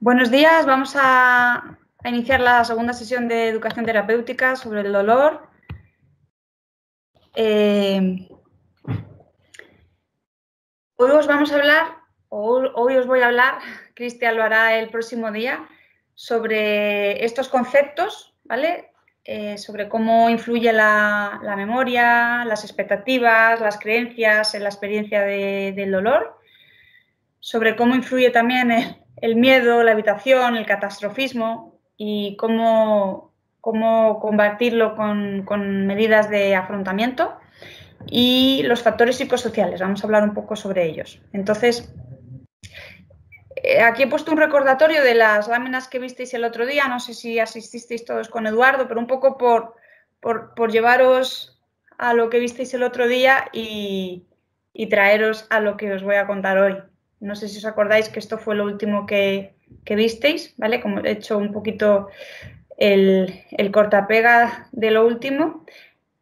Buenos días, vamos a iniciar la segunda sesión de educación terapéutica sobre el dolor. Hoy os vamos a hablar, hoy os voy a hablar, Cristian lo hará el próximo día, sobre estos conceptos, ¿vale? Sobre cómo influye la memoria, las expectativas, las creencias en la experiencia del dolor, sobre cómo influye también el miedo, la evitación, el catastrofismo y cómo combatirlo con medidas de afrontamiento, y los factores psicosociales. Vamos a hablar un poco sobre ellos. Entonces, aquí he puesto un recordatorio de las láminas que visteis el otro día. No sé si asististeis todos con Eduardo, pero un poco por llevaros a lo que visteis el otro día y traeros a lo que os voy a contar hoy. No sé si os acordáis que esto fue lo último que visteis, ¿vale? Como he hecho un poquito el cortapega de lo último.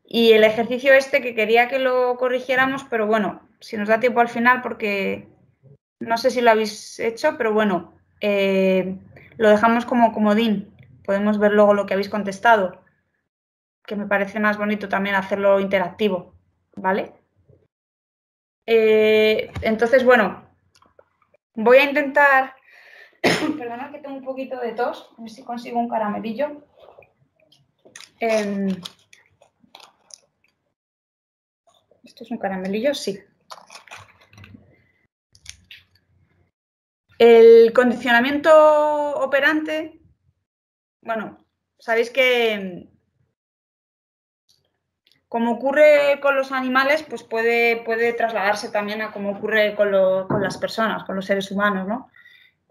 Y el ejercicio este que quería que lo corrigiéramos, pero bueno, si nos da tiempo al final, porque no sé si lo habéis hecho, pero bueno, lo dejamos como comodín. Podemos ver luego lo que habéis contestado, que me parece más bonito también hacerlo interactivo, ¿vale? Entonces, bueno, voy a intentar... Perdona que tengo un poquito de tos, a ver si consigo un caramelillo. ¿Esto es un caramelillo? Sí. El condicionamiento operante, bueno, sabéis que como ocurre con los animales, pues puede trasladarse también a cómo ocurre con las personas, con los seres humanos, ¿no?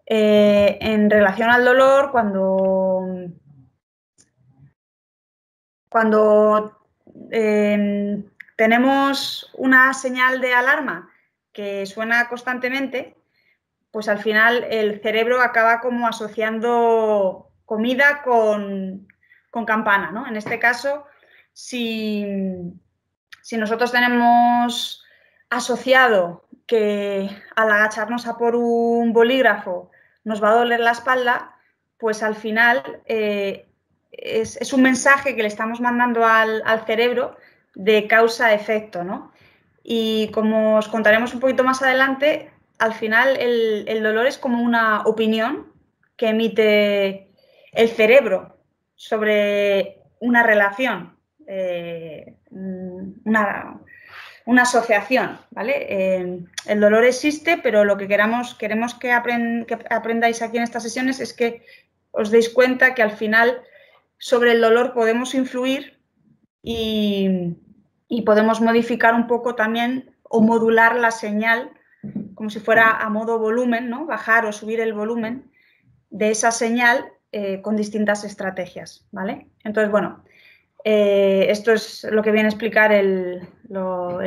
En relación al dolor, cuando tenemos una señal de alarma que suena constantemente, pues al final el cerebro acaba como asociando comida con campana, ¿no? En este caso, si nosotros tenemos asociado que al agacharnos a por un bolígrafo nos va a doler la espalda, pues al final es un mensaje que le estamos mandando al cerebro de causa-efecto, ¿no? Y como os contaremos un poquito más adelante, al final el dolor es como una opinión que emite el cerebro sobre una relación, una asociación, ¿vale? El dolor existe, pero lo que queremos que aprendáis aquí en estas sesiones es que os deis cuenta que al final sobre el dolor podemos influir y podemos modificar un poco también o modular la señal como si fuera a modo volumen, ¿no? Bajar o subir el volumen de esa señal con distintas estrategias, ¿vale? Entonces, bueno, esto es lo que viene a explicar el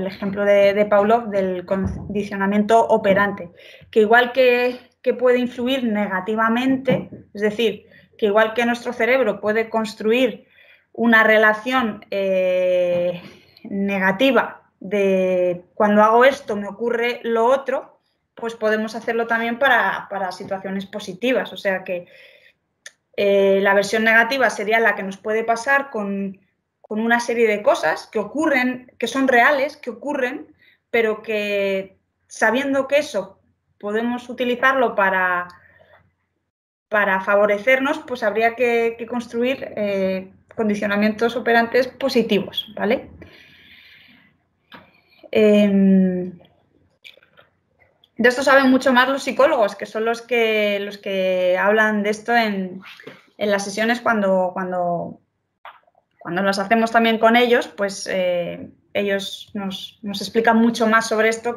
ejemplo de Pavlov del condicionamiento operante, que igual que puede influir negativamente, es decir, que igual que nuestro cerebro puede construir una relación negativa de cuando hago esto me ocurre lo otro, pues podemos hacerlo también para situaciones positivas. O sea que la versión negativa sería la que nos puede pasar con una serie de cosas que ocurren, que son reales, que ocurren, pero que sabiendo que eso podemos utilizarlo para favorecernos, pues habría que construir condicionamientos operantes positivos, ¿vale? De esto saben mucho más los psicólogos, que son los que hablan de esto en las sesiones cuando las hacemos también con ellos, pues ellos nos explican mucho más sobre esto,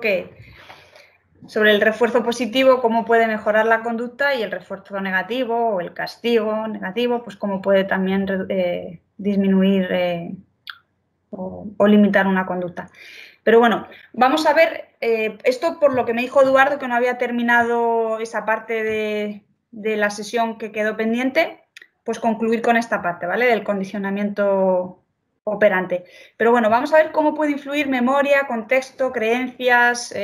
sobre el refuerzo positivo, cómo puede mejorar la conducta, y el refuerzo negativo o el castigo negativo, pues cómo puede también disminuir o limitar una conducta. Pero bueno, vamos a ver, esto por lo que me dijo Eduardo, que no había terminado esa parte de la sesión que quedó pendiente, pues concluir con esta parte, ¿vale? Del condicionamiento operante. Pero bueno, vamos a ver cómo puede influir memoria, contexto, creencias.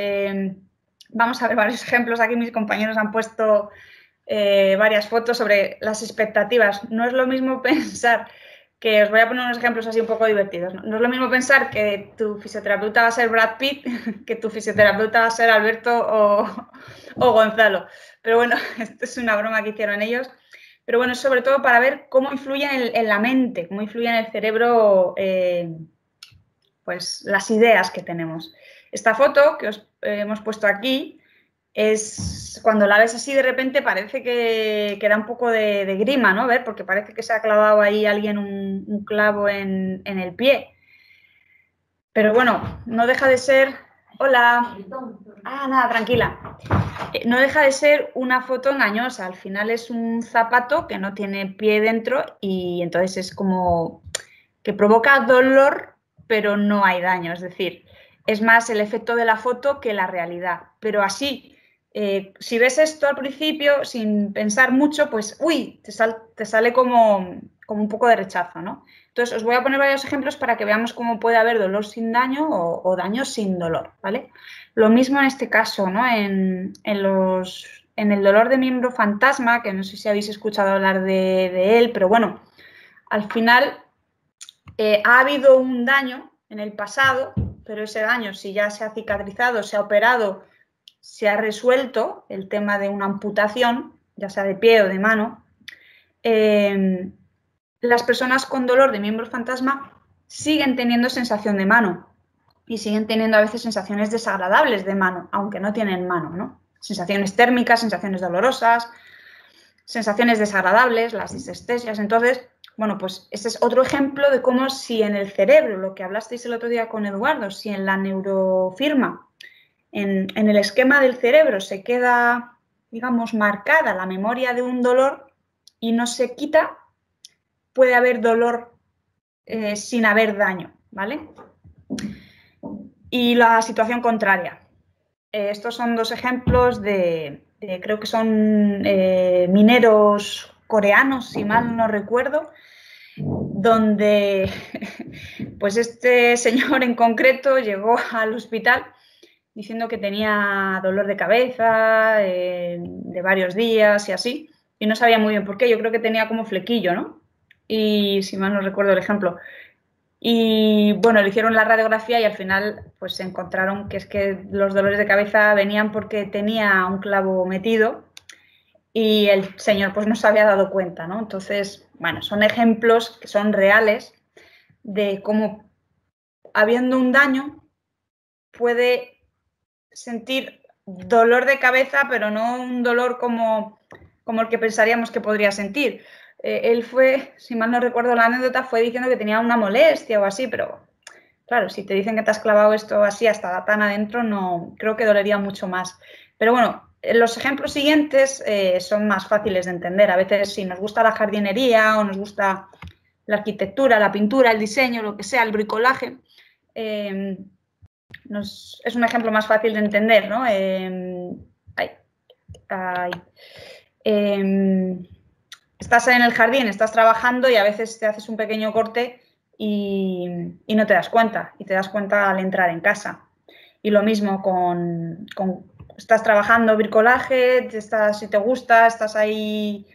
Vamos a ver varios ejemplos. Aquí mis compañeros han puesto varias fotos sobre las expectativas. No es lo mismo pensar que, os voy a poner unos ejemplos así un poco divertidos, ¿no? No es lo mismo pensar que tu fisioterapeuta va a ser Brad Pitt que tu fisioterapeuta va a ser Alberto o Gonzalo. Pero bueno, esto es una broma que hicieron ellos. Pero bueno, sobre todo para ver cómo influye en la mente, cómo influye en el cerebro pues las ideas que tenemos. Esta foto que os hemos puesto aquí es cuando la ves así de repente parece que da un poco de grima, ¿no? Ver, porque parece que se ha clavado ahí alguien un clavo en el pie. Pero bueno, no deja de ser... Hola. Ah, nada, tranquila. No deja de ser una foto engañosa. Al final es un zapato que no tiene pie dentro y entonces es como que provoca dolor, pero no hay daño. Es decir, es más el efecto de la foto que la realidad. Pero así, si ves esto al principio, sin pensar mucho, pues, uy, te sale como un poco de rechazo, ¿no? Entonces, os voy a poner varios ejemplos para que veamos cómo puede haber dolor sin daño o daño sin dolor, ¿vale? Lo mismo en este caso, ¿no? En el dolor de miembro fantasma, que no sé si habéis escuchado hablar de él, pero bueno, al final ha habido un daño en el pasado, pero ese daño, si ya se ha cicatrizado, se ha operado, se ha resuelto el tema de una amputación, ya sea de pie o de mano, las personas con dolor de miembro fantasma siguen teniendo sensación de mano y siguen teniendo a veces sensaciones desagradables de mano, aunque no tienen mano, ¿no? Sensaciones térmicas, sensaciones dolorosas, sensaciones desagradables, las disestesias. Entonces, bueno, pues ese es otro ejemplo de cómo si en el cerebro, lo que hablasteis el otro día con Eduardo, si en la neurofirma, en el esquema del cerebro se queda, digamos, marcada la memoria de un dolor y no se quita, puede haber dolor sin haber daño, ¿vale? Y la situación contraria. Estos son dos ejemplos creo que son mineros coreanos, si mal no recuerdo, donde pues este señor en concreto llegó al hospital diciendo que tenía dolor de cabeza de varios días y así, y no sabía muy bien por qué. Yo creo que tenía como flequillo, ¿no? Y si mal no recuerdo el ejemplo. Y bueno, le hicieron la radiografía y al final pues se encontraron que es que los dolores de cabeza venían porque tenía un clavo metido y el señor pues no se había dado cuenta, ¿no? Entonces, bueno, son ejemplos que son reales de cómo habiendo un daño puede sentir dolor de cabeza, pero no un dolor como el que pensaríamos que podría sentir. Él fue, si mal no recuerdo la anécdota, fue diciendo que tenía una molestia o así, pero claro, si te dicen que te has clavado esto así hasta tan adentro, no creo que dolería mucho más. Pero bueno, los ejemplos siguientes son más fáciles de entender. A veces si nos gusta la jardinería o nos gusta la arquitectura, la pintura, el diseño, lo que sea, el bricolaje, es un ejemplo más fácil de entender, ¿no? Estás en el jardín, estás trabajando y a veces te haces un pequeño corte y no te das cuenta, y te das cuenta al entrar en casa. Y lo mismo estás trabajando bricolaje, si te gusta, estás ahí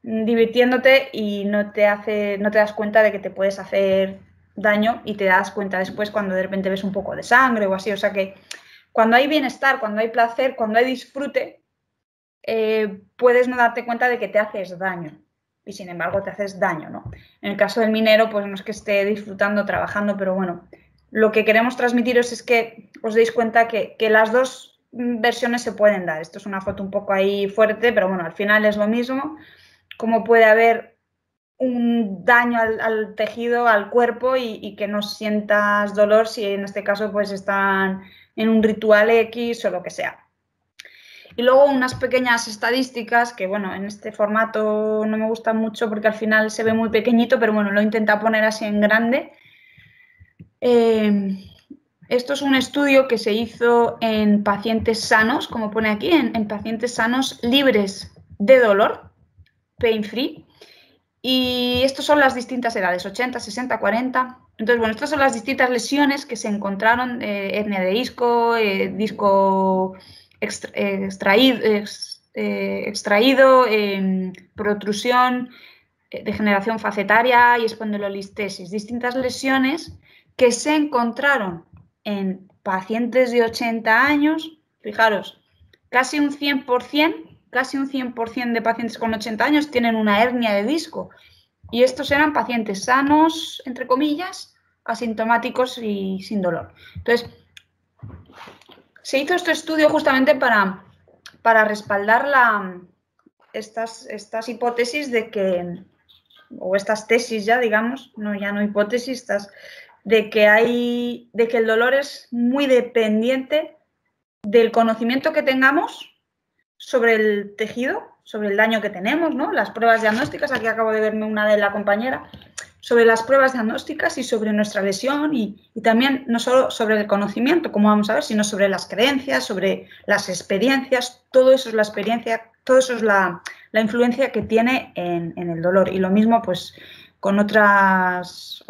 divirtiéndote y no te das cuenta de que te puedes hacer daño y te das cuenta después cuando de repente ves un poco de sangre o así. O sea que cuando hay bienestar, cuando hay placer, cuando hay disfrute, puedes no darte cuenta de que te haces daño y sin embargo te haces daño, ¿no? En el caso del minero, pues no es que esté disfrutando, trabajando, pero bueno, lo que queremos transmitiros es que os deis cuenta que las dos versiones se pueden dar. Esto es una foto un poco ahí fuerte, pero bueno, al final es lo mismo. Cómo puede haber un daño al tejido, al cuerpo y que no sientas dolor si en este caso pues están en un ritual X o lo que sea. Y luego unas pequeñas estadísticas que, bueno, en este formato no me gustan mucho porque al final se ve muy pequeñito, pero bueno, lo he intentado poner así en grande. Esto es un estudio que se hizo en pacientes sanos, como pone aquí, en pacientes sanos libres de dolor, pain free. Y estas son las distintas edades, 80, 60, 40. Entonces, bueno, estas son las distintas lesiones que se encontraron, hernia de disco, disco extraído, extraído, protrusión, degeneración facetaria y espondilolistesis, distintas lesiones que se encontraron en pacientes de 80 años, fijaros, casi un 100% de pacientes con 80 años tienen una hernia de disco y estos eran pacientes sanos, entre comillas, asintomáticos y sin dolor. Entonces, se hizo este estudio justamente para respaldar estas hipótesis de que, o estas tesis ya, digamos, ya no hipótesis, de que el dolor es muy dependiente del conocimiento que tengamos sobre el tejido, sobre el daño que tenemos, ¿no? Las pruebas diagnósticas, aquí acabo de verme una de la compañera, sobre las pruebas diagnósticas y sobre nuestra lesión y también no solo sobre el conocimiento, como vamos a ver, sino sobre las creencias, sobre las experiencias, todo eso es la experiencia, todo eso es la influencia que tiene en el dolor. Y lo mismo pues con otros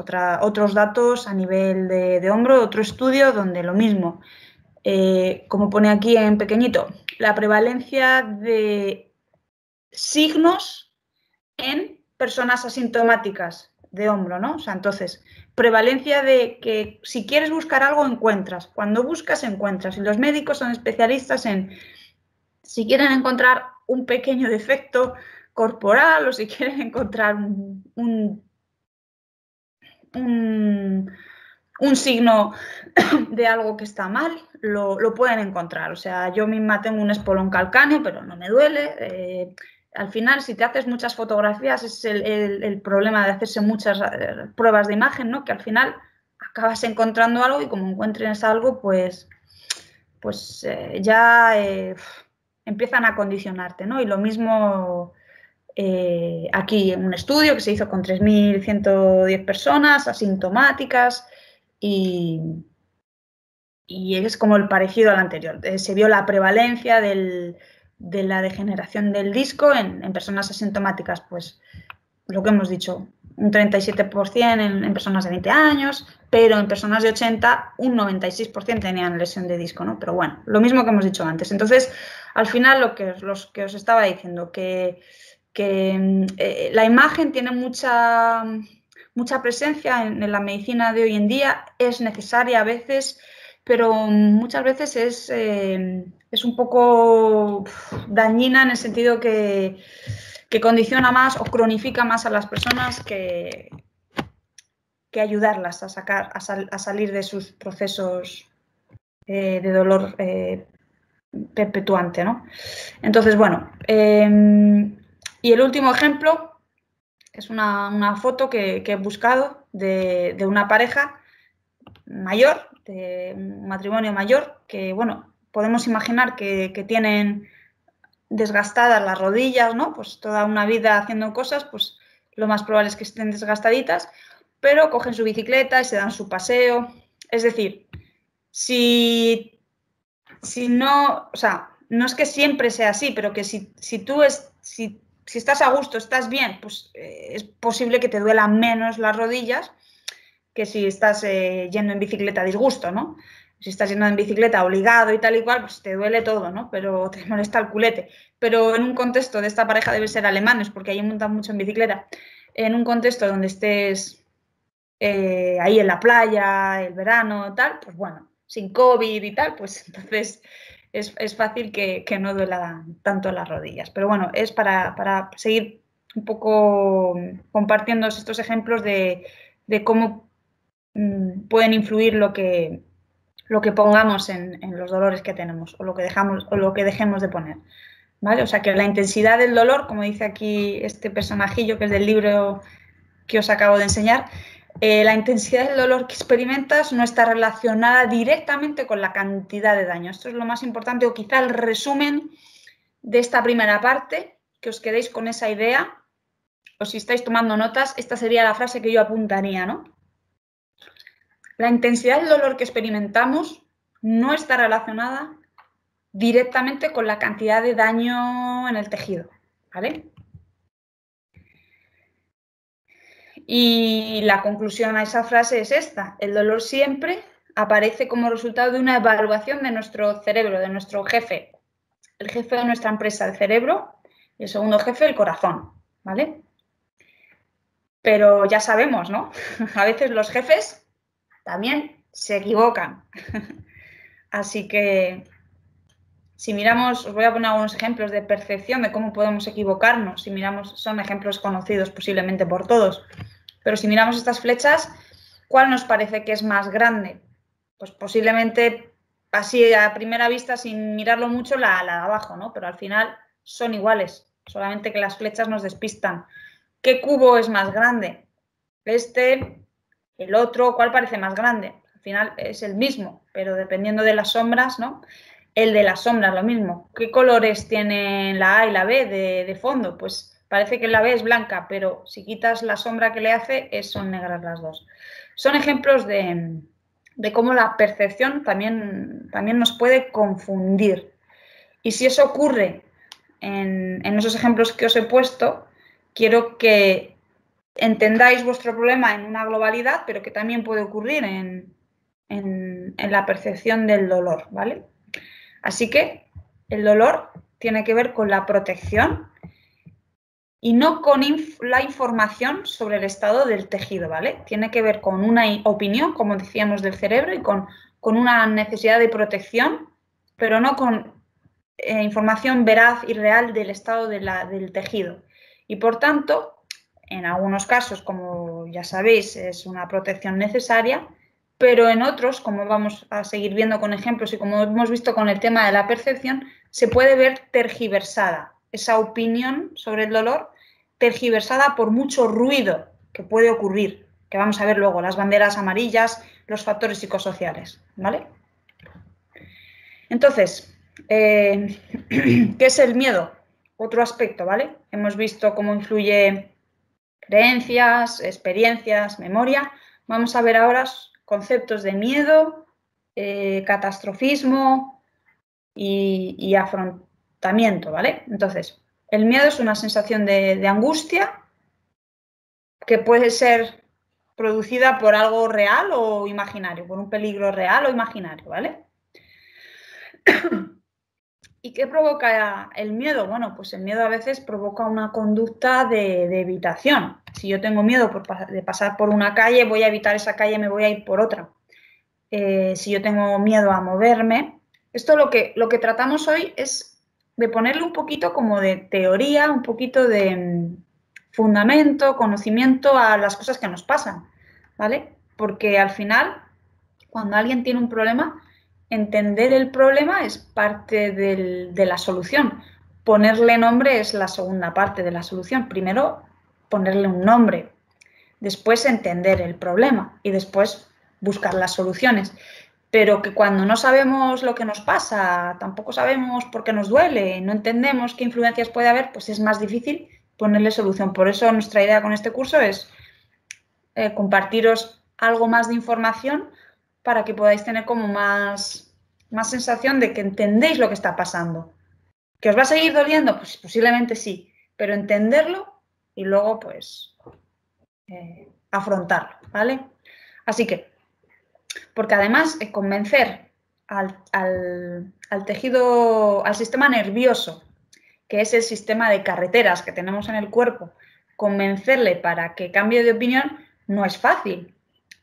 datos a nivel de hombro, otro estudio donde lo mismo, como pone aquí en pequeñito, la prevalencia de signos en personas asintomáticas de hombro, ¿no? O sea, entonces, prevalencia de que si quieres buscar algo, encuentras. Cuando buscas, encuentras. Y los médicos son especialistas en, si quieren encontrar un pequeño defecto corporal o si quieren encontrar un signo de algo que está mal, lo pueden encontrar. O sea, yo misma tengo un espolón calcáneo, pero no me duele. Al final, si te haces muchas fotografías, es el problema de hacerse muchas pruebas de imagen, ¿no? Que al final acabas encontrando algo y como encuentres algo, pues ya empiezan a condicionarte, ¿no? Y lo mismo aquí en un estudio que se hizo con 3.110 personas asintomáticas y es como el parecido al anterior. Se vio la prevalencia de la degeneración del disco en personas asintomáticas, pues lo que hemos dicho, un 37% en personas de 20 años, pero en personas de 80 un 96% tenían lesión de disco, ¿no? Pero bueno, lo mismo que hemos dicho antes. Entonces, al final lo que os estaba diciendo, que la imagen tiene mucha presencia en la medicina de hoy en día, es necesaria a veces, pero muchas veces es un poco dañina en el sentido que condiciona más o cronifica más a las personas que ayudarlas a salir de sus procesos de dolor perpetuante, ¿no? Entonces, bueno, y el último ejemplo es una foto que he buscado de una pareja mayor, de un matrimonio mayor, que, bueno, podemos imaginar que tienen desgastadas las rodillas, ¿no? Pues toda una vida haciendo cosas, pues lo más probable es que estén desgastaditas, pero cogen su bicicleta y se dan su paseo. Es decir, si no, o sea, no es que siempre sea así, pero que si estás a gusto, estás bien, pues es posible que te duelan menos las rodillas que si estás yendo en bicicleta a disgusto, ¿no? Si estás yendo en bicicleta obligado y tal y cual, pues te duele todo, ¿no? Pero te molesta el culete. Pero en un contexto de esta pareja deben ser alemanes, porque ahí montan mucho en bicicleta, en un contexto donde estés ahí en la playa, el verano, tal, pues bueno, sin COVID y tal, pues entonces es fácil que no duela tanto las rodillas. Pero bueno, es para seguir un poco compartiendo estos ejemplos de cómo pueden influir lo que pongamos en los dolores que tenemos o lo que dejemos de poner, ¿vale? O sea que la intensidad del dolor, como dice aquí este personajillo que es del libro que os acabo de enseñar, la intensidad del dolor que experimentas no está relacionada directamente con la cantidad de daño. Esto es lo más importante, o quizá el resumen de esta primera parte, que os quedéis con esa idea, o si estáis tomando notas, esta sería la frase que yo apuntaría, ¿no? La intensidad del dolor que experimentamos no está relacionada directamente con la cantidad de daño en el tejido, ¿vale? Y la conclusión a esa frase es esta: el dolor siempre aparece como resultado de una evaluación de nuestro cerebro, de nuestro jefe, el jefe de nuestra empresa, el cerebro, y el segundo jefe, el corazón, ¿vale? Pero ya sabemos, ¿no? A veces los jefes también se equivocan. Así que si miramos, os voy a poner algunos ejemplos de percepción de cómo podemos equivocarnos. Si miramos, son ejemplos conocidos posiblemente por todos. Pero si miramos estas flechas, ¿cuál nos parece que es más grande? Pues posiblemente, así a primera vista, sin mirarlo mucho, la de abajo, ¿no? Pero al final son iguales, solamente que las flechas nos despistan. ¿Qué cubo es más grande? Este, el otro, ¿cuál parece más grande? Al final es el mismo, pero dependiendo de las sombras, ¿no? El de las sombras, lo mismo. ¿Qué colores tienen la A y la B de fondo? Pues parece que la B es blanca, pero si quitas la sombra que le hace, son negras las dos. Son ejemplos de cómo la percepción también nos puede confundir. Y si eso ocurre en esos ejemplos que os he puesto, quiero que entendáis vuestro problema en una globalidad, pero que también puede ocurrir en la percepción del dolor, ¿vale? Así que el dolor tiene que ver con la protección y no con la información sobre el estado del tejido, ¿vale? Tiene que ver con una opinión, como decíamos, del cerebro y con una necesidad de protección, pero no con información veraz y real del estado del tejido. Y por tanto, en algunos casos, como ya sabéis, es una protección necesaria, pero en otros, como vamos a seguir viendo con ejemplos y como hemos visto con el tema de la percepción, se puede ver tergiversada esa opinión sobre el dolor, tergiversada por mucho ruido que puede ocurrir, que vamos a ver luego, las banderas amarillas, los factores psicosociales, ¿vale? Entonces, ¿qué es el miedo? Otro aspecto, ¿vale? Hemos visto cómo influye creencias, experiencias, memoria. Vamos a ver ahora conceptos de miedo, catastrofismo y afrontamiento, ¿vale? Entonces, el miedo es una sensación de angustia que puede ser producida por algo real o imaginario, por un peligro real o imaginario, ¿vale? ¿Y qué provoca el miedo? Bueno, pues el miedo a veces provoca una conducta de evitación. Si yo tengo miedo de pasar por una calle, voy a evitar esa calle, me voy a ir por otra. Si yo tengo miedo a moverme, esto lo que tratamos hoy es de ponerle un poquito como de teoría, un poquito de fundamento, conocimiento a las cosas que nos pasan, ¿vale? Porque al final, cuando alguien tiene un problema, entender el problema es parte de la solución. Ponerle nombre es la segunda parte de la solución. Primero, ponerle un nombre, después entender el problema y después buscar las soluciones. Pero que cuando no sabemos lo que nos pasa, tampoco sabemos por qué nos duele, no entendemos qué influencias puede haber, pues es más difícil ponerle solución. Por eso nuestra idea con este curso es compartiros algo más de información para que podáis tener como más sensación de que entendéis lo que está pasando. ¿Que os va a seguir doliendo? Pues posiblemente sí, pero entenderlo y luego pues afrontarlo, ¿vale? Así que, porque además convencer al tejido, al sistema nervioso, que es el sistema de carreteras que tenemos en el cuerpo, convencerle para que cambie de opinión no es fácil.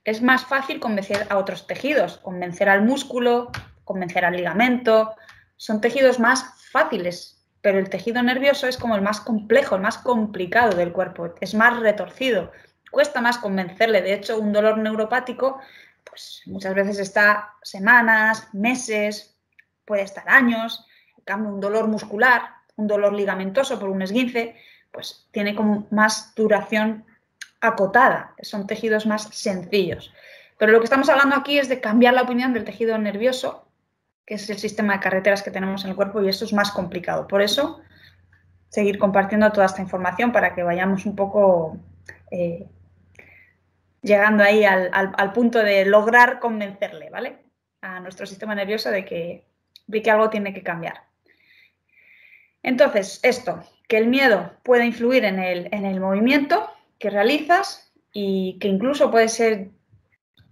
Es más fácil convencer a otros tejidos, convencer al músculo, convencer al ligamento. Son tejidos más fáciles, pero el tejido nervioso es como el más complejo, el más complicado del cuerpo, es más retorcido, cuesta más convencerle. De hecho, un dolor neuropático, pues muchas veces está semanas, meses, puede estar años. En cambio, un dolor muscular, un dolor ligamentoso por un esguince, pues tiene como más duración acotada, son tejidos más sencillos. Pero lo que estamos hablando aquí es de cambiar la opinión del tejido nervioso, que es el sistema de carreteras que tenemos en el cuerpo, y eso es más complicado. Por eso, seguir compartiendo toda esta información para que vayamos un poco llegando ahí al punto de lograr convencerle, ¿vale?, a nuestro sistema nervioso de que algo tiene que cambiar. Entonces, esto, que el miedo puede influir en el movimiento que realizas y que incluso puede ser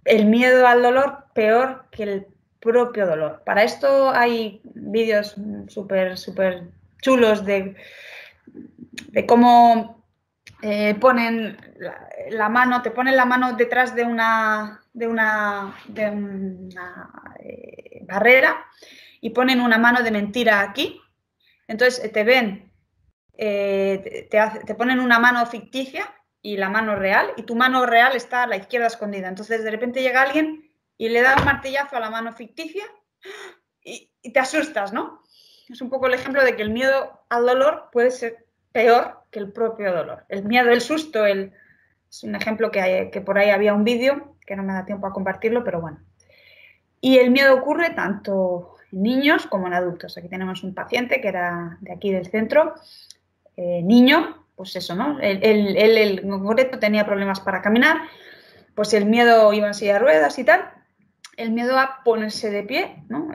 el miedo al dolor peor que propio dolor. Para esto hay vídeos súper chulos de cómo ponen la mano, te ponen la mano detrás de una barrera y ponen una mano de mentira aquí. Entonces te ven, te ponen una mano ficticia y la mano real, y tu mano real está a la izquierda escondida. Entonces de repente llega alguien y le da un martillazo a la mano ficticia y te asustas, ¿no? Es un poco el ejemplo de que el miedo al dolor puede ser peor que el propio dolor. El miedo, el susto, es un ejemplo que por ahí había un vídeo, que no me da tiempo a compartirlo, pero bueno. Y el miedo ocurre tanto en niños como en adultos. Aquí tenemos un paciente que era de aquí del centro, niño, pues eso, ¿no? Él en concreto tenía problemas para caminar, pues el miedo iba en silla de ruedas y tal, el miedo a ponerse de pie, ¿no?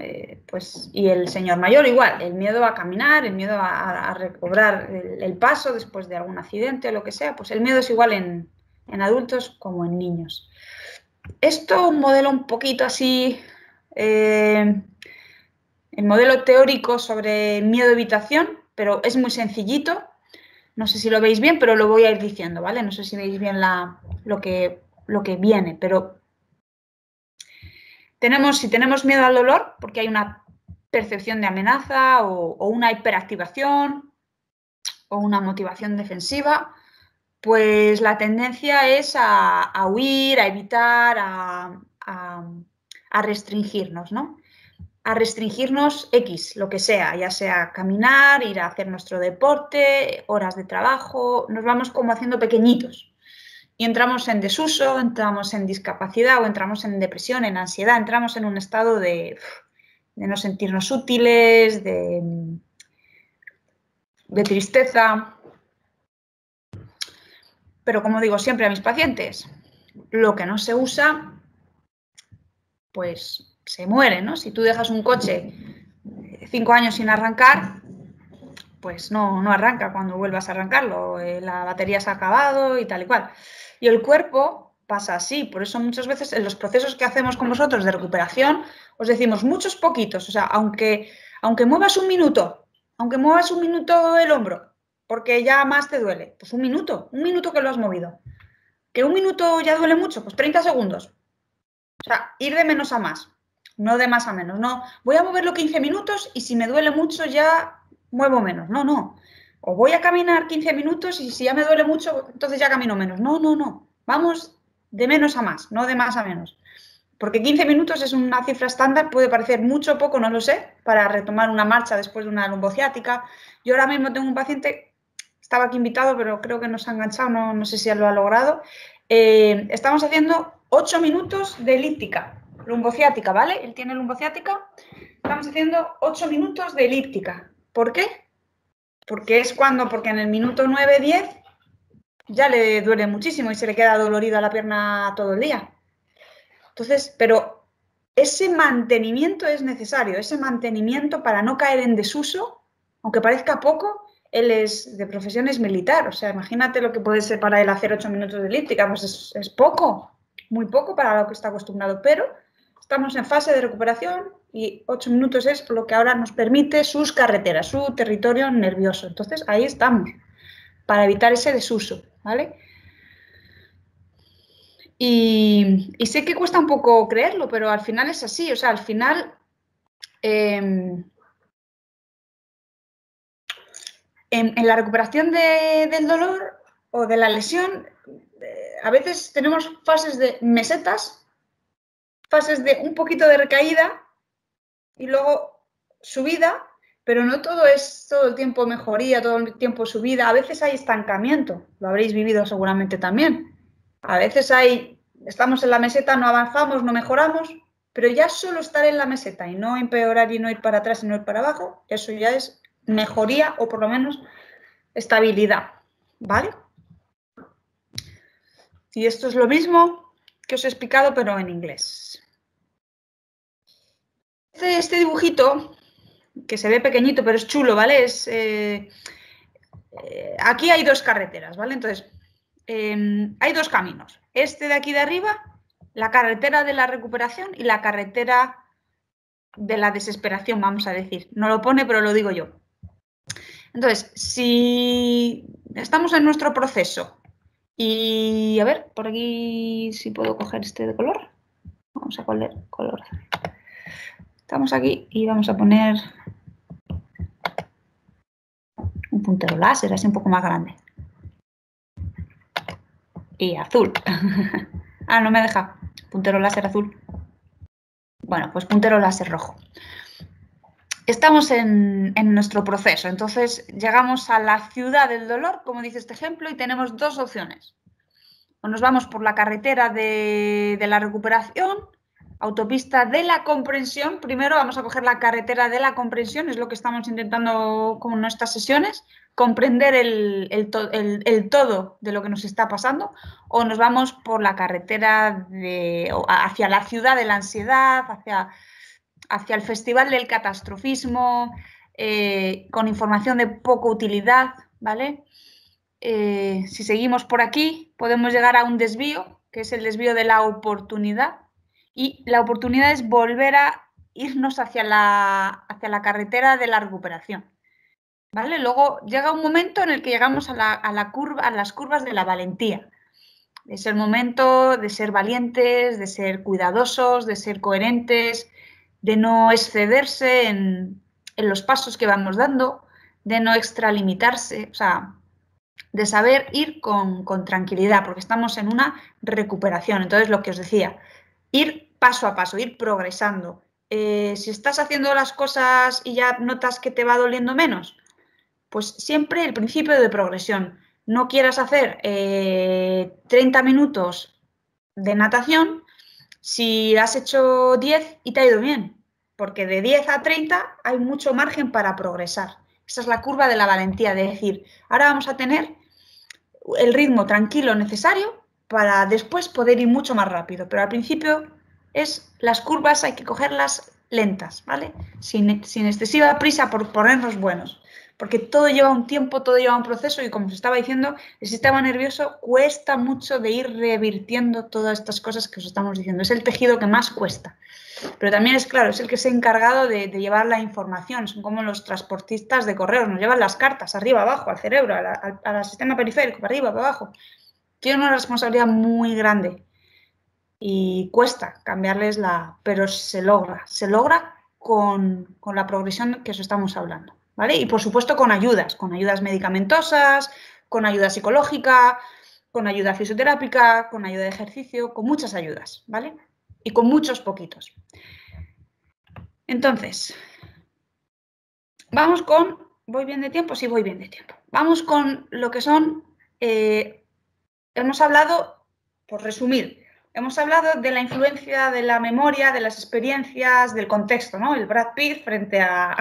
Pues, y el señor mayor igual, el miedo a caminar, el miedo a recobrar el paso después de algún accidente o lo que sea, pues el miedo es igual en adultos como en niños. Esto un modelo un poquito así, el modelo teórico sobre miedo-evitación, pero es muy sencillito. No sé si lo veis bien, pero lo voy a ir diciendo, ¿vale? No sé si veis bien lo que viene, pero si tenemos miedo al dolor, porque hay una percepción de amenaza o una hiperactivación o una motivación defensiva, pues la tendencia es a huir, a evitar, a restringirnos, ¿no? A restringirnos X, lo que sea, ya sea caminar, ir a hacer nuestro deporte, horas de trabajo, nos vamos como haciendo pequeñitos. Y entramos en desuso, entramos en discapacidad o entramos en depresión, en ansiedad, entramos en un estado de no sentirnos útiles, de tristeza. Pero como digo siempre a mis pacientes, lo que no se usa, pues se muere, ¿no? Si tú dejas un coche 5 años sin arrancar, pues no arranca cuando vuelvas a arrancarlo. La batería se ha acabado y tal y cual. Y el cuerpo pasa así. Por eso muchas veces en los procesos que hacemos con vosotros de recuperación, os decimos muchos poquitos. O sea, aunque muevas un minuto el hombro, porque ya más te duele, pues un minuto que lo has movido. ¿Que un minuto ya duele mucho? Pues 30 segundos. O sea, ir de menos a más, no de más a menos. No, voy a moverlo 15 minutos y si me duele mucho ya muevo menos. No. O voy a caminar 15 minutos y si ya me duele mucho, entonces ya camino menos. No. Vamos de menos a más, no de más a menos. Porque 15 minutos es una cifra estándar, puede parecer mucho o poco, no lo sé, para retomar una marcha después de una lumbociática. Yo ahora mismo tengo un paciente, estaba aquí invitado, pero creo que nos ha enganchado, no sé si él lo ha logrado. Estamos haciendo 8 minutos de elíptica, lumbociática, ¿vale? Él tiene lumbociática. Estamos haciendo 8 minutos de elíptica. ¿Por qué? Porque en el minuto 9-10 ya le duele muchísimo y se le queda dolorida la pierna todo el día. Entonces, pero ese mantenimiento es necesario, ese mantenimiento para no caer en desuso, aunque parezca poco. Él es de profesión es militar, o sea, imagínate lo que puede ser para él hacer 8 minutos de elíptica, pues es poco, muy poco para lo que está acostumbrado, pero estamos en fase de recuperación y 8 minutos es lo que ahora nos permite sus carreteras, su territorio nervioso. Entonces, ahí estamos, para evitar ese desuso, ¿vale? Y sé que cuesta un poco creerlo, pero al final es así, o sea, al final en la recuperación del dolor o de la lesión, a veces tenemos fases de mesetas, fases de un poquito de recaída y luego subida, pero no todo es todo el tiempo mejoría, todo el tiempo subida, a veces hay estancamiento, lo habréis vivido seguramente también. A veces estamos en la meseta, no avanzamos, no mejoramos, pero ya solo estar en la meseta y no empeorar y no ir para atrás y no ir para abajo, eso ya es mejoría o por lo menos estabilidad, ¿vale? Y esto es lo mismo que os he explicado, pero en inglés. Este dibujito, que se ve pequeñito, pero es chulo, ¿vale? Aquí hay 2 carreteras, ¿vale? Entonces, hay 2 caminos. Este de aquí de arriba, la carretera de la recuperación y la carretera de la desesperación, vamos a decir. No lo pone, pero lo digo yo. Entonces, si estamos en nuestro proceso y, a ver, por aquí si puedo coger este de color. Vamos a poner color. Estamos aquí y vamos a poner un puntero láser, así un poco más grande. Y azul. Ah, no me deja. Puntero láser azul. Bueno, pues puntero láser rojo. Estamos en nuestro proceso, entonces llegamos a la ciudad del dolor, como dice este ejemplo, y tenemos dos opciones. O nos vamos por la carretera de la recuperación, autopista de la comprensión. Primero vamos a coger la carretera de la comprensión, es lo que estamos intentando con nuestras sesiones, comprender el todo de lo que nos está pasando, o nos vamos por la carretera hacia la ciudad de la ansiedad, hacia el festival del catastrofismo, con información de poca utilidad, ¿vale? Si seguimos por aquí, podemos llegar a un desvío, que es el desvío de la oportunidad, y la oportunidad es volver a irnos hacia la carretera de la recuperación, ¿vale? Luego llega un momento en el que llegamos a las curvas de la valentía. Es el momento de ser valientes, de ser cuidadosos, de ser coherentes, de no excederse en los pasos que vamos dando, de no extralimitarse, o sea, de saber ir con tranquilidad, porque estamos en una recuperación. Entonces, lo que os decía, ir paso a paso, ir progresando. Si estás haciendo las cosas y ya notas que te va doliendo menos, pues siempre el principio de progresión. No quieras hacer 30 minutos de natación si has hecho 10 y te ha ido bien, porque de 10 a 30 hay mucho margen para progresar. Esa es la curva de la valentía, de decir, ahora vamos a tener el ritmo tranquilo necesario para después poder ir mucho más rápido, pero al principio las curvas hay que cogerlas lentas, ¿vale? Sin excesiva prisa por ponernos buenos, porque todo lleva un tiempo, todo lleva un proceso y como os estaba diciendo, el sistema nervioso cuesta mucho de ir revirtiendo todas estas cosas que os estamos diciendo, es el tejido que más cuesta. Pero también es claro, es el que se ha encargado de llevar la información, son como los transportistas de correos, nos llevan las cartas arriba, abajo, al cerebro, al sistema periférico, para arriba, para abajo. Tiene una responsabilidad muy grande y cuesta cambiarles pero se logra con la progresión que os estamos hablando, ¿vale? Y por supuesto con ayudas medicamentosas, con ayuda psicológica, con ayuda fisioterápica, con ayuda de ejercicio, con muchas ayudas, ¿vale? Y con muchos poquitos. Entonces, vamos con... ¿Voy bien de tiempo? Sí, voy bien de tiempo. Vamos con lo que son... hemos hablado, por resumir, hemos hablado de la influencia de la memoria, de las experiencias, del contexto, ¿no? El Brad Pitt frente a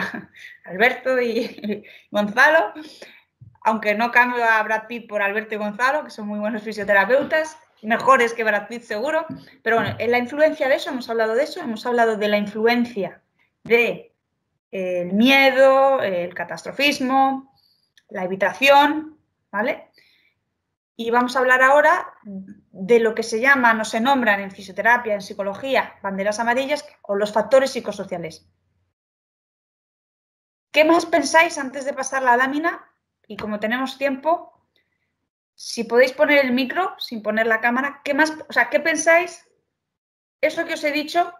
Alberto y Gonzalo, aunque no cambio a Brad Pitt por Alberto y Gonzalo, que son muy buenos fisioterapeutas, mejores que Brad Pitt seguro, pero bueno, en la influencia de eso, hemos hablado de eso, hemos hablado de la influencia de el miedo, el catastrofismo, la evitación, ¿vale? Y vamos a hablar ahora de lo que se llaman o se nombran en fisioterapia, en psicología, banderas amarillas o los factores psicosociales. ¿Qué más pensáis antes de pasar la lámina? Y como tenemos tiempo, si podéis poner el micro sin poner la cámara, ¿qué más, o sea, qué pensáis? Eso que os he dicho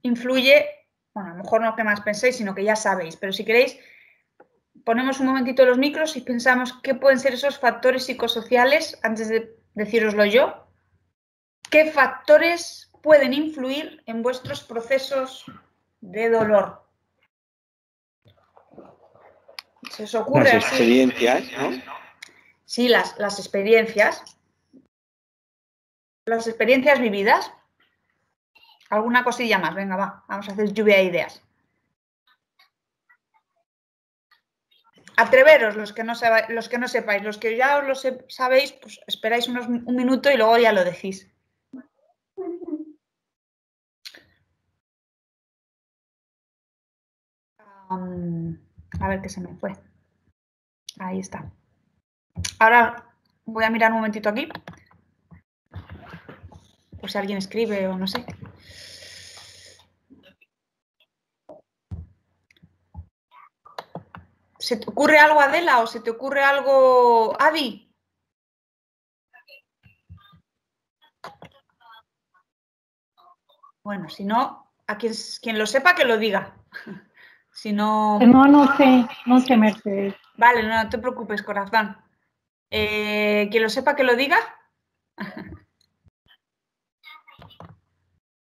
influye, bueno, a lo mejor no que más penséis, sino que ya sabéis, pero si queréis, ponemos un momentito los micros y pensamos qué pueden ser esos factores psicosociales, antes de decíroslo yo. ¿Qué factores pueden influir en vuestros procesos de dolor? ¿Se os ocurre las experiencias, ¿no? Sí, las experiencias. Las experiencias vividas. ¿Alguna cosilla más? Venga, va, vamos a hacer lluvia de ideas. Atreveros los que no sepáis, los que ya os lo sabéis, pues esperáis un minuto y luego ya lo decís. A ver qué se me fue. Ahí está. Ahora voy a mirar un momentito aquí. Por si alguien escribe o no sé. ¿Se te ocurre algo, Adela, o se te ocurre algo, Adi? Bueno, si no, a quien lo sepa que lo diga. Si no... No sé, Mercedes. Vale, no te preocupes, corazón. Quien lo sepa que lo diga.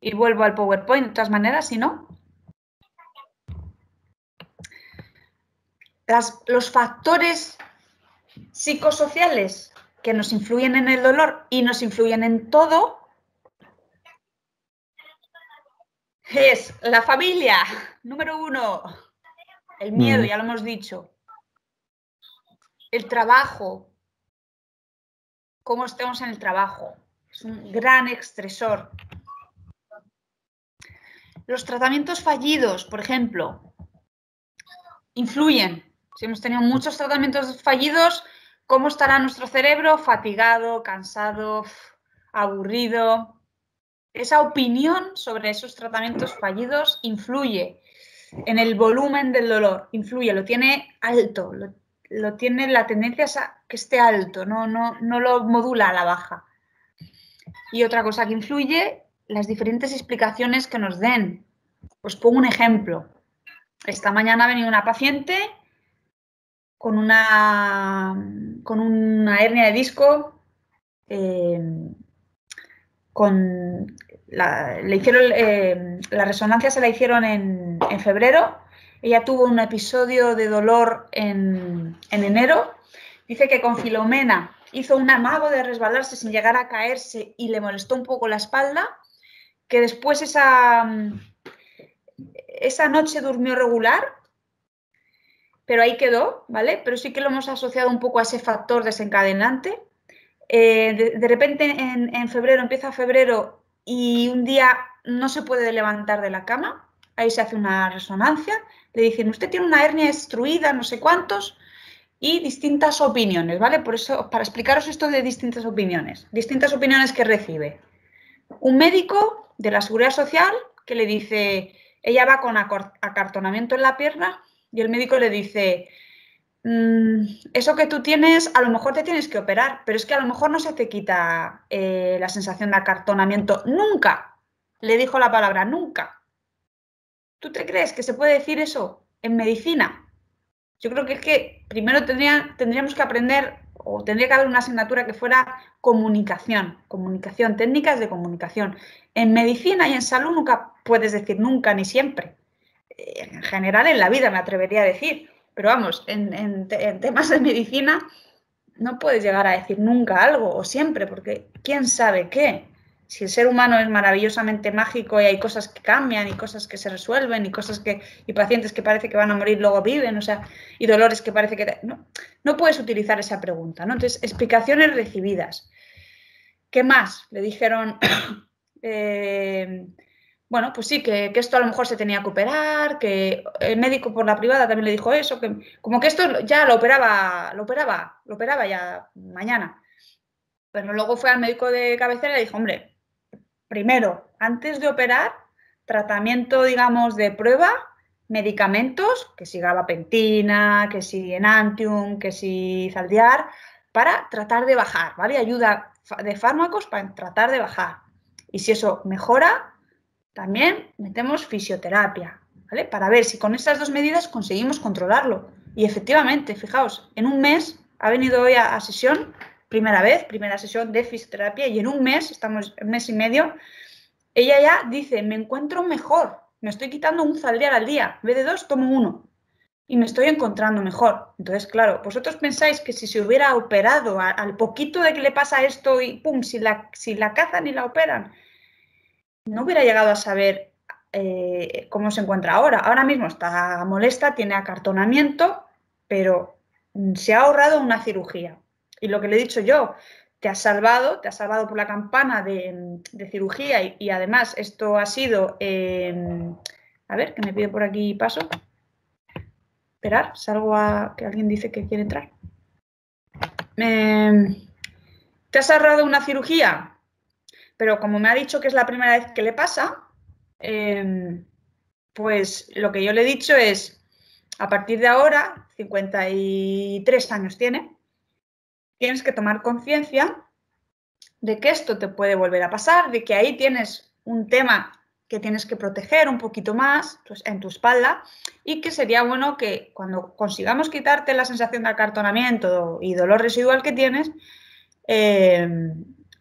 Y vuelvo al PowerPoint de todas maneras, si no. Los factores psicosociales que nos influyen en el dolor y nos influyen en todo es la familia, número 1, el miedo, ya lo hemos dicho, el trabajo, cómo estemos en el trabajo, es un gran estresor. Los tratamientos fallidos, por ejemplo, influyen. Si hemos tenido muchos tratamientos fallidos, ¿cómo estará nuestro cerebro? Fatigado, cansado, aburrido. Esa opinión sobre esos tratamientos fallidos influye en el volumen del dolor, influye, lo tiene alto, lo tiene la tendencia a que esté alto, no lo modula a la baja. Y otra cosa que influye, las diferentes explicaciones que nos den. Os pongo un ejemplo. Esta mañana ha venido una paciente con una hernia de disco, le hicieron, la resonancia se la hicieron en febrero. Ella tuvo un episodio de dolor en enero. Dice que con Filomena hizo un amago de resbalarse sin llegar a caerse y le molestó un poco la espalda, que después esa noche durmió regular, pero ahí quedó, ¿vale? Pero sí que lo hemos asociado un poco a ese factor desencadenante. De repente en febrero, empieza febrero y un día no se puede levantar de la cama, ahí se hace una resonancia, le dicen, usted tiene una hernia destruida, no sé cuántos, y distintas opiniones, ¿vale? Por eso, para explicaros esto de distintas opiniones que recibe. Un médico de la Seguridad Social que le dice, ella va con acartonamiento en la pierna y el médico le dice, eso que tú tienes, a lo mejor te tienes que operar, pero es que a lo mejor no se te quita la sensación de acartonamiento. Nunca, le dijo la palabra nunca. ¿Tú te crees que se puede decir eso en medicina? Yo creo que es que primero tendríamos que aprender, o tendría que haber una asignatura que fuera comunicación, técnicas de comunicación. En medicina y en salud nunca puedes decir nunca ni siempre. En general en la vida me atrevería a decir. Pero vamos, en temas de medicina no puedes llegar a decir nunca algo o siempre, porque quién sabe qué. Si el ser humano es maravillosamente mágico y hay cosas que cambian y cosas que se resuelven y pacientes que parece que van a morir luego viven, o sea, y dolores que parece que... No puedes utilizar esa pregunta, ¿no? Entonces, explicaciones recibidas. ¿Qué más? Le dijeron... bueno, pues sí, que esto a lo mejor se tenía que operar, que el médico por la privada también le dijo eso, que como que esto ya lo operaba ya mañana. Pero luego fue al médico de cabecera y le dijo, hombre, primero, antes de operar, tratamiento, digamos, de prueba, medicamentos, que si gabapentina, que si enantium, que si Zaldiar, para tratar de bajar, ¿vale? Ayuda de fármacos para tratar de bajar. Y si eso mejora, también metemos fisioterapia, ¿vale? Para ver si con estas dos medidas conseguimos controlarlo. Y efectivamente, fijaos, en un mes ha venido hoy a sesión, primera sesión de fisioterapia, y en un mes, estamos en mes y medio, ella ya dice, me encuentro mejor, me estoy quitando un Zaldiar al día, en vez de 2 tomo 1 y me estoy encontrando mejor. Entonces, claro, vosotros pensáis que si se hubiera operado al poquito de que le pasa esto y pum, si la cazan y la operan, no hubiera llegado a saber cómo se encuentra ahora. Ahora mismo está molesta, tiene acartonamiento, pero se ha ahorrado una cirugía. Y lo que le he dicho yo, te has salvado por la campana de cirugía y además esto ha sido... a ver, que me pide por aquí paso. Esperar, salgo a que alguien dice que quiere entrar. ¿Te has ahorrado una cirugía? Pero como me ha dicho que es la primera vez que le pasa, pues lo que yo le he dicho es, a partir de ahora, 53 años tienes que tomar conciencia de que esto te puede volver a pasar, de que ahí tienes un tema que tienes que proteger un poquito más en tu espalda y que sería bueno que cuando consigamos quitarte la sensación de acartonamiento y dolor residual que tienes,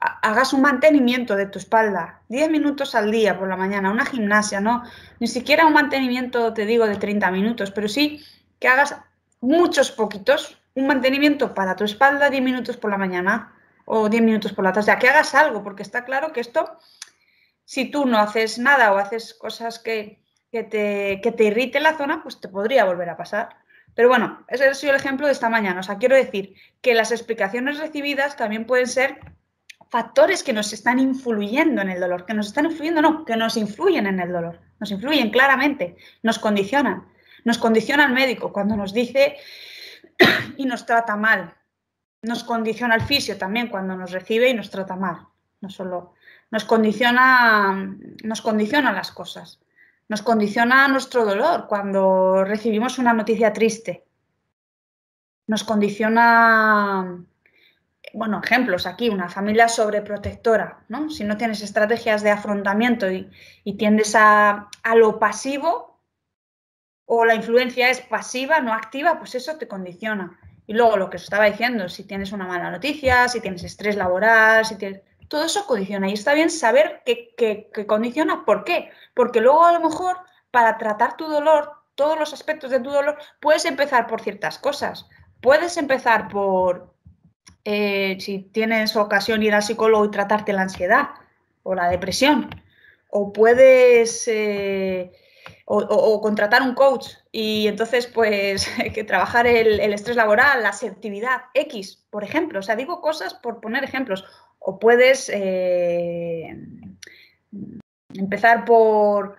hagas un mantenimiento de tu espalda, 10 minutos al día por la mañana, una gimnasia, no, ni siquiera un mantenimiento, te digo, de 30 minutos, pero sí que hagas muchos poquitos, un mantenimiento para tu espalda, 10 minutos por la mañana o 10 minutos por la tarde, o sea, que hagas algo, porque está claro que esto, si tú no haces nada o haces cosas que te irriten la zona, pues te podría volver a pasar. Pero bueno, ese ha sido el ejemplo de esta mañana. O sea, quiero decir que las explicaciones recibidas también pueden ser factores que nos están influyendo en el dolor, que nos están influyendo, no, que nos influyen en el dolor, nos influyen claramente, nos condiciona el médico cuando nos dice y nos trata mal, nos condiciona el fisio también cuando nos recibe y nos trata mal, no solo nos condiciona las cosas, nos condiciona nuestro dolor cuando recibimos una noticia triste, nos condiciona. Bueno, ejemplos aquí, una familia sobreprotectora, ¿no? Si no tienes estrategias de afrontamiento y tiendes a lo pasivo o la influencia es pasiva, no activa, pues eso te condiciona. Y luego lo que os estaba diciendo, si tienes una mala noticia, si tienes estrés laboral, todo eso condiciona. Y está bien saber que condiciona. ¿Por qué? Porque luego a lo mejor para tratar tu dolor, todos los aspectos de tu dolor, puedes empezar por ciertas cosas. Puedes empezar por si tienes ocasión ir al psicólogo y tratarte la ansiedad o la depresión, o puedes o contratar un coach y entonces pues que trabajar el estrés laboral, la asertividad, X, por ejemplo, o sea, digo cosas por poner ejemplos, o puedes empezar por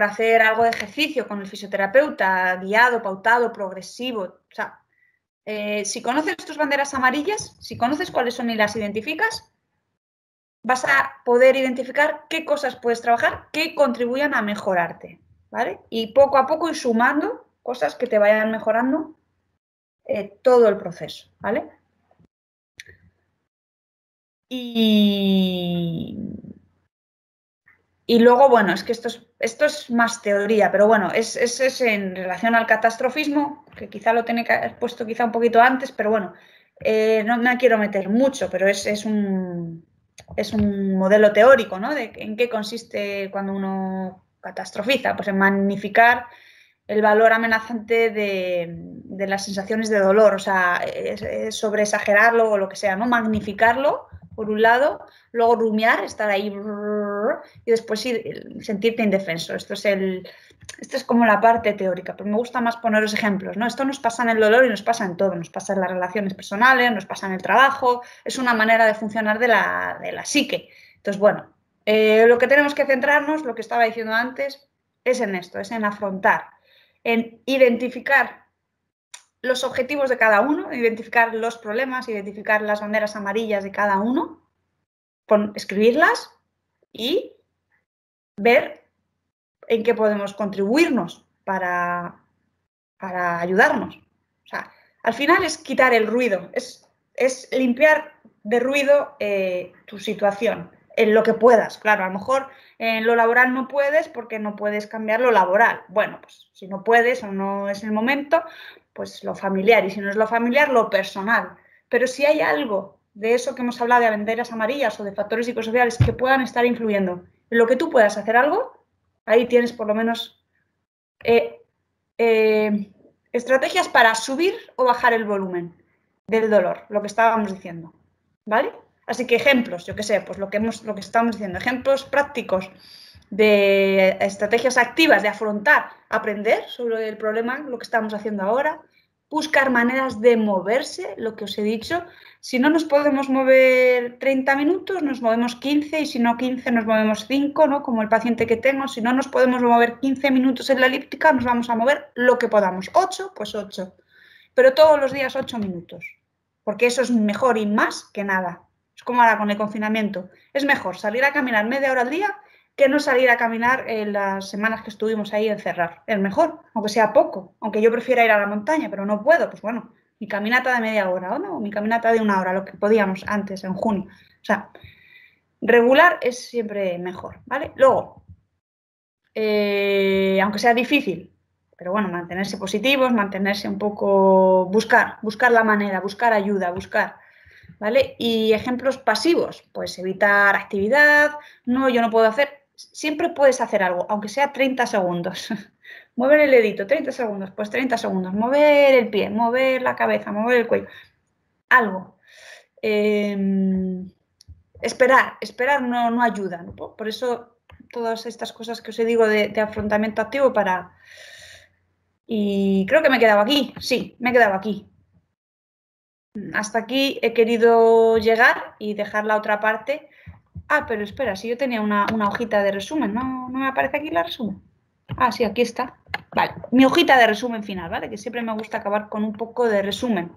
hacer algo de ejercicio con el fisioterapeuta, guiado, pautado, progresivo, o sea, si conoces tus banderas amarillas, si conoces cuáles son y las identificas, vas a poder identificar qué cosas puedes trabajar que contribuyan a mejorarte, ¿vale? Y poco a poco ir sumando cosas que te vayan mejorando todo el proceso, ¿vale? Y luego, bueno, es que esto es más teoría, pero bueno, es en relación al catastrofismo, que quizá lo tenía que haber puesto quizá un poquito antes, pero bueno, no me quiero meter mucho, pero es un modelo teórico, ¿no? De en qué consiste cuando uno catastrofiza, pues en magnificar el valor amenazante de las sensaciones de dolor, o sea, es sobreexagerarlo o lo que sea, ¿no? Magnificarlo, por un lado, luego rumiar, estar ahí y después sentirte indefenso. Esto es como la parte teórica, pero me gusta más poneros ejemplos, ¿no? Esto nos pasa en el dolor y nos pasa en todo, nos pasa en las relaciones personales, nos pasa en el trabajo, es una manera de funcionar de la psique. Entonces, bueno, lo que tenemos que centrarnos, lo que estaba diciendo antes, es en esto, es en afrontar, en identificar los objetivos de cada uno, identificar los problemas, identificar las banderas amarillas de cada uno, escribirlas y ver en qué podemos contribuirnos para ayudarnos. O sea, al final es quitar el ruido, es limpiar de ruido tu situación, en lo que puedas. Claro, a lo mejor en lo laboral no puedes porque no puedes cambiar lo laboral. Bueno, pues si no puedes o no es el momento, pues lo familiar. Y si no es lo familiar, lo personal. Pero si hay algo de eso que hemos hablado de banderas amarillas o de factores psicosociales que puedan estar influyendo en lo que tú puedas hacer algo, ahí tienes por lo menos estrategias para subir o bajar el volumen del dolor, lo que estábamos diciendo, ¿vale? Así que ejemplos, yo qué sé, pues lo que estamos diciendo, ejemplos prácticos de estrategias activas de afrontar, aprender sobre el problema, lo que estamos haciendo ahora, buscar maneras de moverse, lo que os he dicho. Si no nos podemos mover 30 minutos, nos movemos 15 y si no 15 nos movemos 5, ¿no? Como el paciente que tengo. Si no nos podemos mover 15 minutos en la elíptica, nos vamos a mover lo que podamos. 8, pues 8. Pero todos los días 8 minutos. Porque eso es mejor y más que nada. Es como ahora con el confinamiento. Es mejor salir a caminar media hora al día que no salir a caminar en las semanas que estuvimos ahí encerrados. Es mejor, aunque sea poco, aunque yo prefiera ir a la montaña, pero no puedo, pues bueno, mi caminata de media hora, ¿o no? Mi caminata de 1 hora, lo que podíamos antes, en junio. O sea, regular es siempre mejor, ¿vale? Luego, aunque sea difícil, pero bueno, mantenerse positivos, mantenerse un poco, buscar la manera, buscar ayuda, ¿vale? Y ejemplos pasivos, pues evitar actividad, no, yo no puedo hacer, siempre puedes hacer algo, aunque sea 30 segundos. Mover el dedito, 30 segundos, pues 30 segundos, mover el pie, mover la cabeza, mover el cuello, algo. Esperar no ayuda, ¿no? Por eso todas estas cosas que os digo de afrontamiento activo para... Y creo que me he quedado aquí, sí, me he quedado aquí. Hasta aquí he querido llegar y dejar la otra parte. Ah, pero espera, si yo tenía una hojita de resumen, ¿no me aparece aquí la resumen? Ah, sí, aquí está. Vale, mi hojita de resumen final, ¿vale? Que siempre me gusta acabar con un poco de resumen.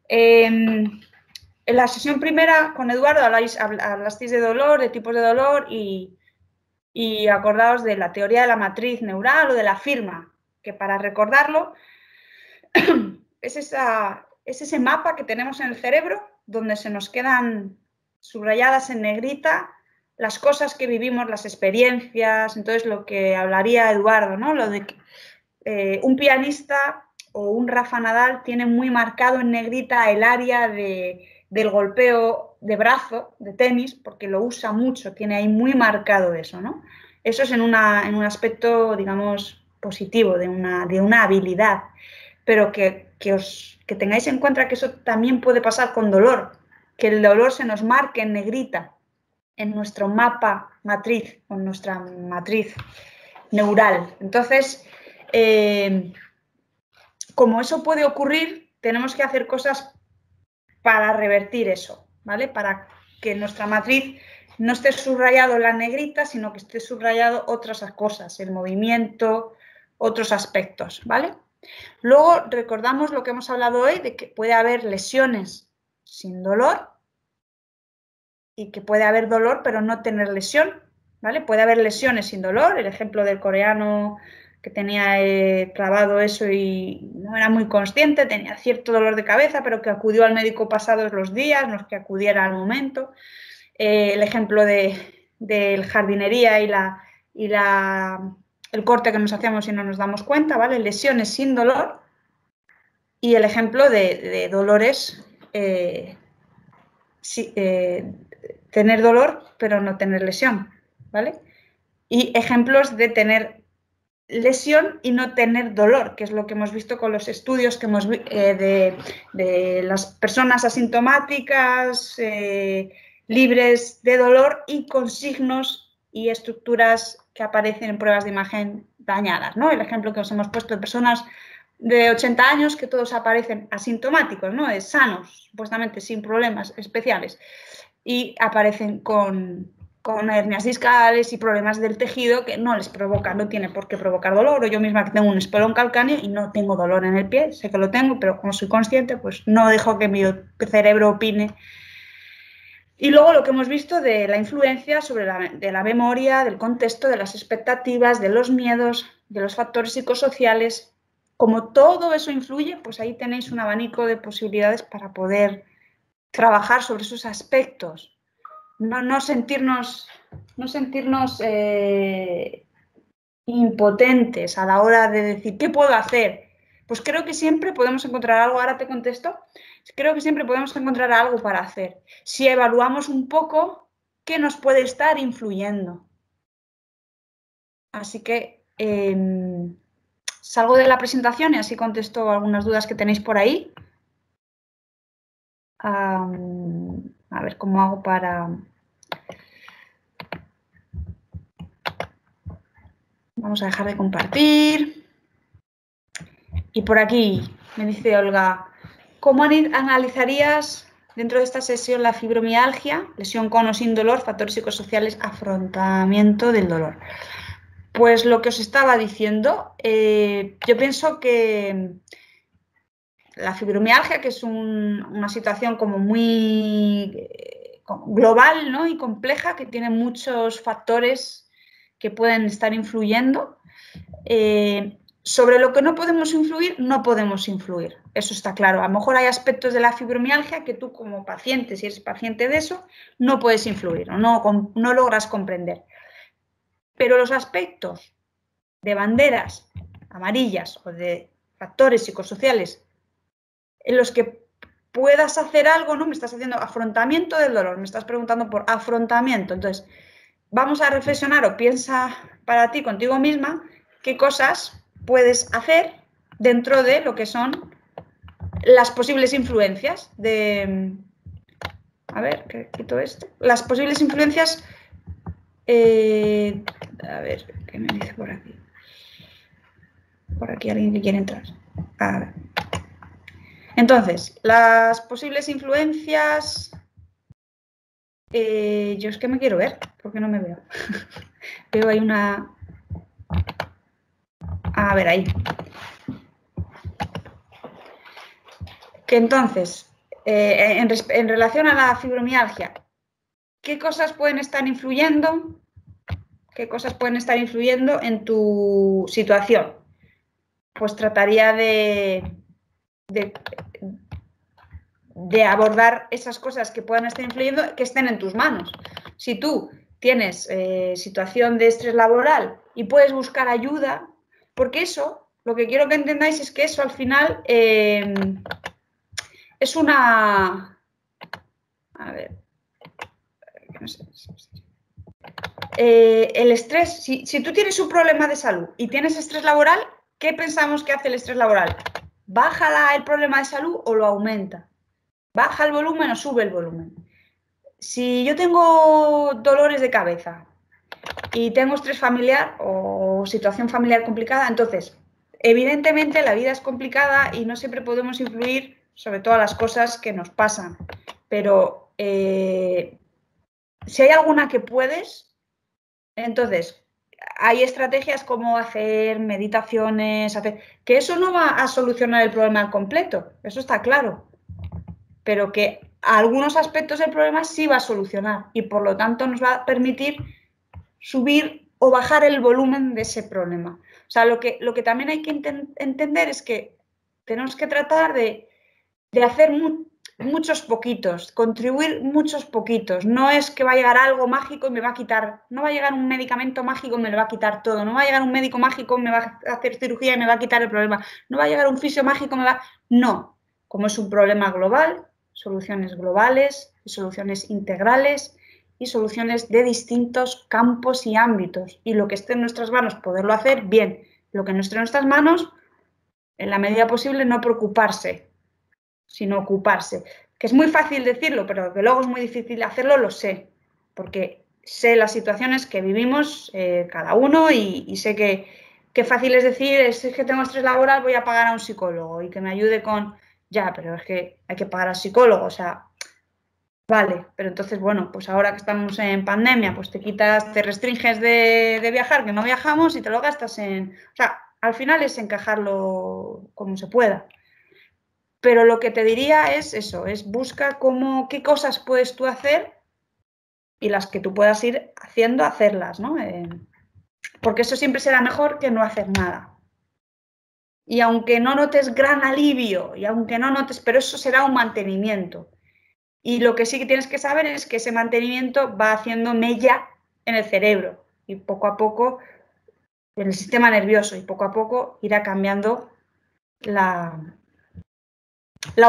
En la sesión primera con Eduardo hablasteis de dolor, de tipos de dolor y acordaos de la teoría de la matriz neural o de la firma, que para recordarlo es ese mapa que tenemos en el cerebro donde se nos quedan subrayadas en negrita las cosas que vivimos, las experiencias, entonces lo que hablaría Eduardo, ¿no? Lo de que un pianista o un Rafa Nadal tiene muy marcado en negrita el área del golpeo de brazo, de tenis, porque lo usa mucho, tiene ahí muy marcado eso, ¿no? Eso es en un aspecto, digamos, positivo, de una habilidad, pero que tengáis en cuenta que eso también puede pasar con dolor, que el dolor se nos marque en negrita en nuestro mapa matriz, con nuestra matriz neural. Entonces, como eso puede ocurrir, tenemos que hacer cosas para revertir eso, ¿vale? Para que nuestra matriz no esté subrayado en la negrita, sino que esté subrayado otras cosas, el movimiento, otros aspectos, ¿vale? Luego recordamos lo que hemos hablado hoy, de que puede haber lesiones sin dolor y que puede haber dolor pero no tener lesión, ¿vale? Puede haber lesiones sin dolor, el ejemplo del coreano que tenía clavado eso y no era muy consciente, tenía cierto dolor de cabeza, pero que acudió al médico pasados los días, no es que acudiera al momento. El ejemplo del jardinería y el corte que nos hacíamos y no nos damos cuenta, ¿vale? Lesiones sin dolor. Y el ejemplo de dolores, tener dolor pero no tener lesión, ¿vale? Y ejemplos de tener lesión y no tener dolor, que es lo que hemos visto con los estudios que hemos de las personas asintomáticas, libres de dolor y con signos y estructuras que aparecen en pruebas de imagen dañadas, ¿no? El ejemplo que os hemos puesto de personas de 80 años que todos aparecen asintomáticos, ¿no? Sanos, supuestamente sin problemas especiales, y aparecen con hernias discales y problemas del tejido que no les provoca, no tiene por qué provocar dolor. O yo misma que tengo un espolón calcáneo y no tengo dolor en el pie, sé que lo tengo, pero como soy consciente, pues no dejo que mi cerebro opine. Y luego lo que hemos visto de la influencia de la memoria, del contexto, de las expectativas, de los miedos, de los factores psicosociales. Como todo eso influye, pues ahí tenéis un abanico de posibilidades para poder trabajar sobre esos aspectos. No sentirnos impotentes a la hora de decir, ¿qué puedo hacer? Pues creo que siempre podemos encontrar algo, ahora te contesto, creo que siempre podemos encontrar algo para hacer. Si evaluamos un poco qué nos puede estar influyendo. Así que salgo de la presentación y así contesto algunas dudas que tenéis por ahí. A ver cómo hago para... Vamos a dejar de compartir. Y por aquí me dice Olga, ¿cómo analizarías dentro de esta sesión la fibromialgia, lesión con o sin dolor, factores psicosociales, afrontamiento del dolor? Pues lo que os estaba diciendo, yo pienso que la fibromialgia, que es una situación como muy global, ¿no? Y compleja, que tiene muchos factores que pueden estar influyendo. Sobre lo que no podemos influir, no podemos influir. Eso está claro. A lo mejor hay aspectos de la fibromialgia que tú como paciente, si eres paciente de eso, no puedes influir o no logras comprender. Pero los aspectos de banderas amarillas o de factores psicosociales en los que puedas hacer algo, ¿no? Me estás haciendo afrontamiento del dolor, me estás preguntando por afrontamiento. Entonces, vamos a reflexionar o piensa para ti, contigo misma, qué cosas puedes hacer dentro de lo que son las posibles influencias de... A ver, ¿qué quito esto? Las posibles influencias... a ver, ¿qué me dice por aquí? Por aquí alguien que quiere entrar. A ver. Entonces, las posibles influencias... yo es que me quiero ver, porque no me veo. Veo ahí una... A ver, ahí. Que entonces, en relación a la fibromialgia, ¿qué cosas pueden estar influyendo? ¿Qué cosas pueden estar influyendo en tu situación? Pues trataría de abordar esas cosas que puedan estar influyendo, que estén en tus manos. Si tú tienes situación de estrés laboral y puedes buscar ayuda, porque eso, lo que quiero que entendáis es que eso al final es una... A ver... No sé. El estrés, si tú tienes un problema de salud y tienes estrés laboral, ¿qué pensamos que hace el estrés laboral? ¿Baja el problema de salud o lo aumenta? ¿Baja el volumen o sube el volumen? Si yo tengo dolores de cabeza y tengo estrés familiar o situación familiar complicada, entonces, evidentemente la vida es complicada y no siempre podemos influir sobre todas las cosas que nos pasan. Pero si hay alguna que puedes, entonces, hay estrategias como hacer meditaciones, que eso no va a solucionar el problema al completo, eso está claro, pero que algunos aspectos del problema sí va a solucionar y por lo tanto nos va a permitir subir o bajar el volumen de ese problema. O sea, lo que también hay que entender es que tenemos que tratar de hacer muchos poquitos, contribuir muchos poquitos. No es que va a llegar algo mágico y me va a quitar, no va a llegar un medicamento mágico y me lo va a quitar todo, no va a llegar un médico mágico y me va a hacer cirugía y me va a quitar el problema, no va a llegar un fisio mágico y me va... No, como es un problema global, soluciones globales, soluciones integrales y soluciones de distintos campos y ámbitos. Y lo que esté en nuestras manos, poderlo hacer bien. Lo que no esté en nuestras manos, en la medida posible, no preocuparse, sino ocuparse. Que es muy fácil decirlo, pero que luego es muy difícil hacerlo, lo sé, porque sé las situaciones que vivimos cada uno y sé que fácil es decir, es que tengo estrés laboral, voy a pagar a un psicólogo y que me ayude con... Ya, pero es que hay que pagar al psicólogo, o sea, vale, pero entonces, bueno, pues ahora que estamos en pandemia, pues te quitas, te restringes de viajar, que no viajamos y te lo gastas en... O sea, al final es encajarlo como se pueda. Pero lo que te diría es eso, es busca qué cosas puedes tú hacer y las que tú puedas ir haciendo, hacerlas, ¿no? Porque eso siempre será mejor que no hacer nada. Y aunque no notes gran alivio, y aunque no notes, pero eso será un mantenimiento. Y lo que sí que tienes que saber es que ese mantenimiento va haciendo mella en el cerebro y poco a poco en el sistema nervioso y poco a poco irá cambiando la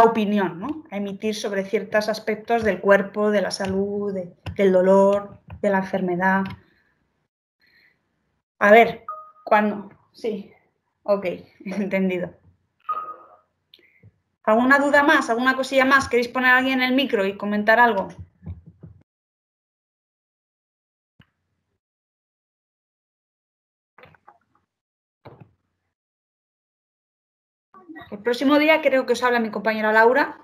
opinión, ¿no? A emitir sobre ciertos aspectos del cuerpo, de la salud, del dolor, de la enfermedad. A ver, ¿cuándo? Sí, ok, entendido. ¿Alguna duda más? ¿Alguna cosilla más? ¿Queréis poner a alguien en el micro y comentar algo? El próximo día creo que os habla mi compañera Laura.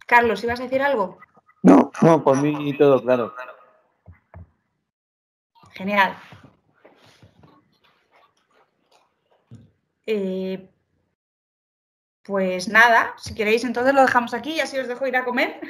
Carlos, ¿ibas a decir algo? No, por mí todo claro. Genial. Pues nada, si queréis entonces lo dejamos aquí y así os dejo ir a comer.